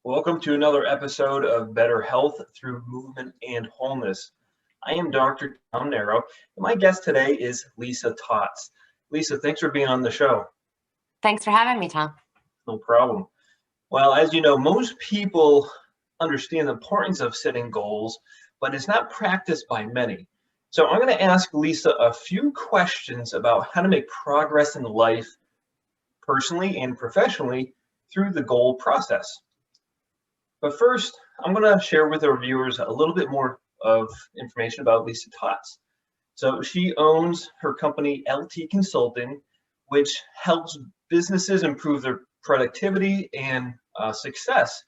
Welcome to another episode of Better Health Through Movement and Wholeness. I am Dr. Tom Naro, and my guest today is Lisa Totz. Lisa, thanks for being on the show. Thanks for having me, Tom. No problem. Well, as you know, most people understand the importance of setting goals, but it's not practiced by many. So I'm going to ask Lisa a few questions about how to make progress in life, personally and professionally, through the goal process. But first, I'm going to share with our viewers a little bit more of information about Lisa Totz. So she owns her company LT Consulting, which helps businesses improve their productivity and success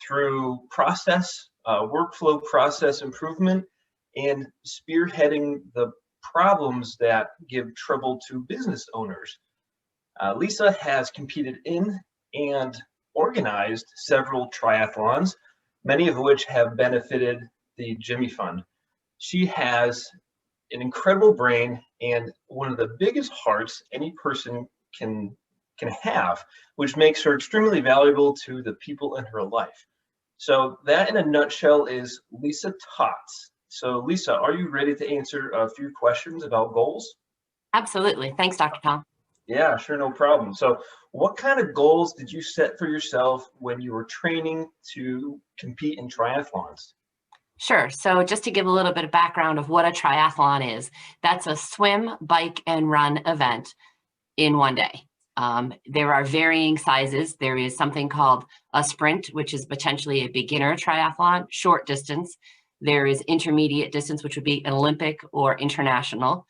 through workflow process improvement, and spearheading the problems that give trouble to business owners. Lisa has competed in and organized several triathlons, many of which have benefited the Jimmy Fund. She has an incredible brain and one of the biggest hearts any person can have, which makes her extremely valuable to the people in her life. So that in a nutshell is Lisa Totz. So Lisa, are you ready to answer a few questions about goals? Absolutely. Thanks, Dr. Tom. Yeah, sure, no problem. So what kind of goals did you set for yourself when you were training to compete in triathlons? Sure. So just to give a little bit of background of what a triathlon is, that's a swim, bike, and run event in one day. There are varying sizes. There is something called a sprint, which is potentially a beginner triathlon, short distance. There is intermediate distance, which would be an Olympic or international.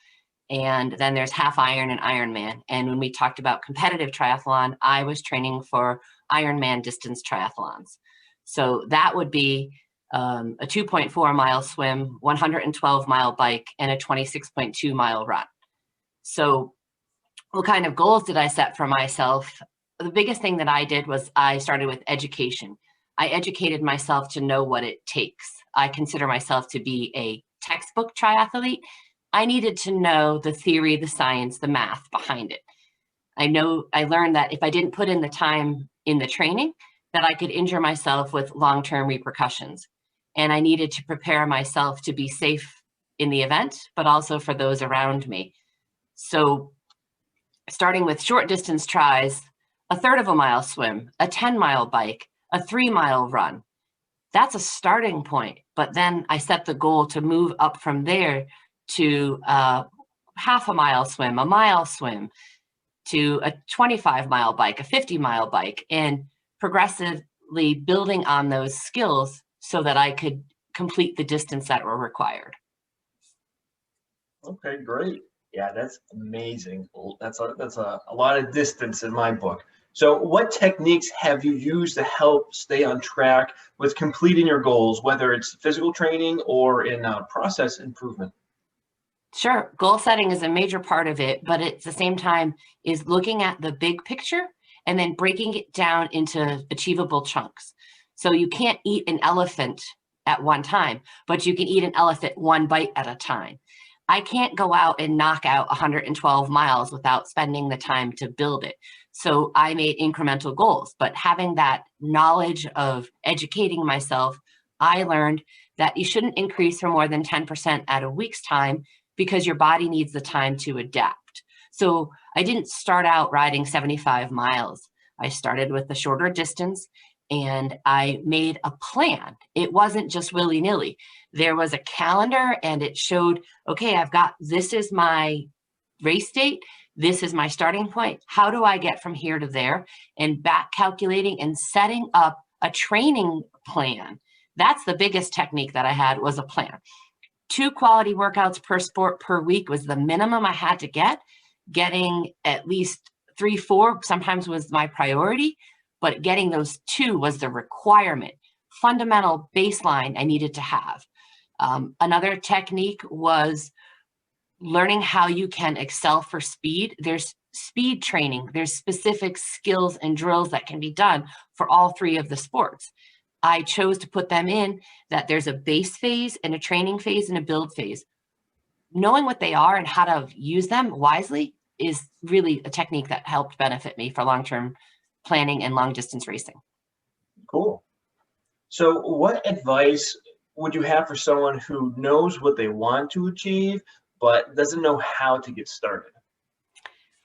And then there's half Iron and Ironman. And when we talked about competitive triathlon, I was training for Ironman distance triathlons. So that would be a 2.4 mile swim, 112 mile bike, and a 26.2 mile run. So what kind of goals did I set for myself? The biggest thing that I did was I started with education. I educated myself to know what it takes. I consider myself to be a textbook triathlete. I needed to know the theory, the science, the math behind it. I learned that if I didn't put in the time in the training, that I could injure myself with long-term repercussions. And I needed to prepare myself to be safe in the event, but also for those around me. So starting with short distance tries, a third of a mile swim, a 10-mile bike, a 3-mile run. That's a starting point. But then I set the goal to move up from there to half a mile swim, a mile swim, to a 25-mile bike, a 50-mile bike, and progressively building on those skills so that I could complete the distance that were required. Okay, great. Yeah, that's amazing. That's a lot of distance in my book. So what techniques have you used to help stay on track with completing your goals, whether it's physical training or in process improvement? Sure, goal setting is a major part of it, but at the same time is looking at the big picture and then breaking it down into achievable chunks. So you can't eat an elephant at one time, but you can eat an elephant one bite at a time. I can't go out and knock out 112 miles without spending the time to build it. So I made incremental goals, but having that knowledge of educating myself, I learned that you shouldn't increase for more than 10% at a week's time because your body needs the time to adapt. So I didn't start out riding 75 miles. I started with the shorter distance and I made a plan. It wasn't just willy-nilly. There was a calendar and it showed, okay, this is my race date. This is my starting point. How do I get from here to there? And back calculating and setting up a training plan. That's the biggest technique that I had, was a plan. 2 quality workouts per sport per week was the minimum I had to get. Getting at least 3, 4 sometimes was my priority, but getting those 2 was the requirement. Fundamental baseline I needed to have. Another technique was learning how you can excel for speed. There's speed training. There's specific skills and drills that can be done for all 3 of the sports. I chose to put them in that there's a base phase and a training phase and a build phase. Knowing what they are and how to use them wisely is really a technique that helped benefit me for long-term planning and long distance racing. Cool. So what advice would you have for someone who knows what they want to achieve, but doesn't know how to get started?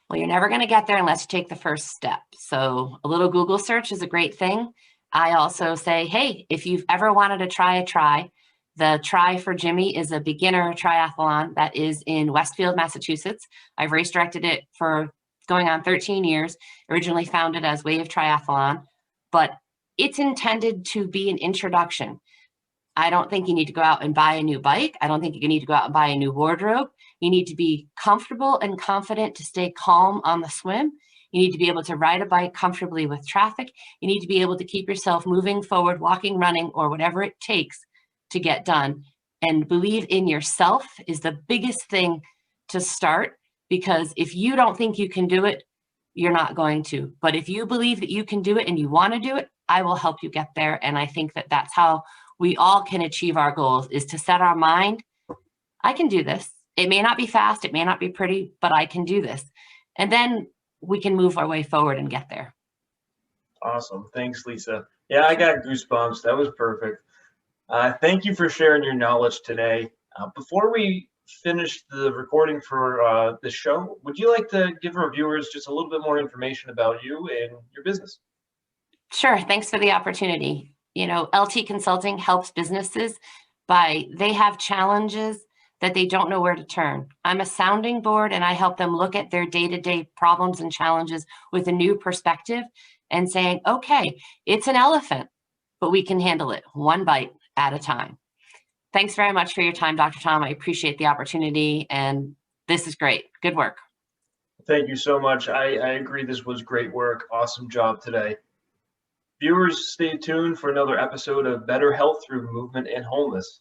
Well, you're never going to get there unless you take the first step. So a little Google search is a great thing. I also say, hey, if you've ever wanted to try a try, the Try for Jimmy is a beginner triathlon that is in Westfield, Massachusetts. I've race directed it for going on 13 years, originally founded as Wave Triathlon, but it's intended to be an introduction. I don't think you need to go out and buy a new bike. I don't think you need to go out and buy a new wardrobe. You need to be comfortable and confident to stay calm on the swim. You need to be able to ride a bike comfortably with traffic. You need to be able to keep yourself moving forward, walking, running, or whatever it takes to get done. And believe in yourself is the biggest thing to start, because if you don't think you can do it, you're not going to. But if you believe that you can do it and you want to do it, I will help you get there. And I think that that's how we all can achieve our goals, is to set our mind, I can do this. It may not be fast, it may not be pretty, but I can do this. And then we can move our way forward and get there. Awesome. Thanks, Lisa. Yeah, I got goosebumps. That was perfect. Thank you for sharing your knowledge today. Before we finish the recording for this show, would you like to give our viewers just a little bit more information about you and your business? Sure. Thanks for the opportunity. You know, LT Consulting helps businesses they have challenges that they don't know where to turn. I'm a sounding board, and I help them look at their day-to-day problems and challenges with a new perspective and saying, okay, it's an elephant, but we can handle it one bite at a time. Thanks very much for your time, Dr. Tom. I appreciate the opportunity, and this is great. Good work. Thank you so much. I agree. This was great work. Awesome job today. Viewers, stay tuned for another episode of Better Health Through Movement and Wholeness.